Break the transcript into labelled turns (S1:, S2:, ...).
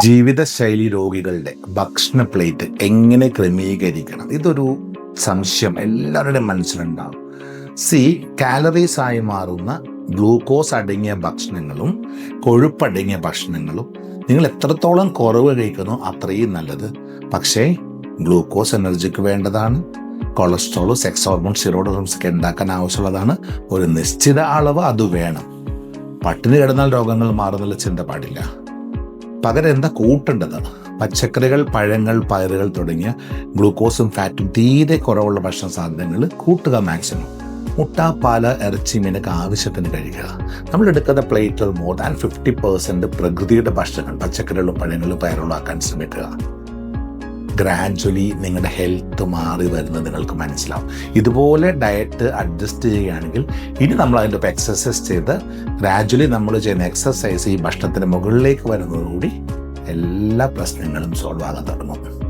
S1: ജീവിതശൈലി രോഗികളുടെ ഭക്ഷണ പ്ലേറ്റ് എങ്ങനെ ക്രമീകരിക്കണം? ഇതൊരു സംശയം എല്ലാവരുടെയും മനസ്സിലുണ്ടാകും. കാലറീസ് ആയി മാറുന്ന ഗ്ലൂക്കോസ് അടങ്ങിയ ഭക്ഷണങ്ങളും കൊഴുപ്പടങ്ങിയ ഭക്ഷണങ്ങളും നിങ്ങൾ എത്രത്തോളം കുറവ് കഴിക്കുന്നോ അത്രയും നല്ലത്. പക്ഷേ ഗ്ലൂക്കോസ് എനർജിക്ക് വേണ്ടതാണ്. Cholesterol, sex hormone, steroid hormones ഒക്കെ ഉണ്ടാക്കാൻ ആവശ്യമുള്ളതാണ്. ഒരു നിശ്ചിത അളവ് അത് വേണം. പട്ടിണി കിടന്നാൽ രോഗങ്ങൾ മാറുന്നുള്ള ചിന്ത പാടില്ല. പകരം എന്താ കൂട്ടേണ്ടത്? പച്ചക്കറികൾ, പഴങ്ങൾ, പയറുകൾ തുടങ്ങിയ ഗ്ലൂക്കോസും ഫാറ്റും തീരെ കുറവുള്ള ഭക്ഷണ സാധനങ്ങൾ കൂട്ടുക. മാക്സിമം മുട്ട, പാല്, ഇറച്ചി, മീനൊക്കെ ആവശ്യത്തിന് കഴിക്കുക. നമ്മൾ എടുക്കുന്ന പ്ലേറ്റിൽ മോർ ദാൻ 50% പ്രകൃതിയുടെ ഭക്ഷണങ്ങൾ, പച്ചക്കറികളും പഴങ്ങളും പയറുകളും ആക്കാൻ ശ്രമിക്കുക. ഗ്രാജ്വലി നിങ്ങളുടെ ഹെൽത്ത് മാറി വരുന്നത് നിങ്ങൾക്ക് മനസ്സിലാവും. ഇതുപോലെ ഡയറ്റ് അഡ്ജസ്റ്റ് ചെയ്യുകയാണെങ്കിൽ ഇനി നമ്മൾ അതിൻ്റെ ഒപ്പം എക്സസൈസ് ചെയ്ത് ഗ്രാജ്വലി നമ്മൾ ചെയ്യുന്ന എക്സസൈസ് ഈ ഭക്ഷണത്തിന് മുകളിലേക്ക് വരുന്നതോടുകൂടി എല്ലാ പ്രശ്നങ്ങളും സോൾവ് ആകാൻ തുടങ്ങും.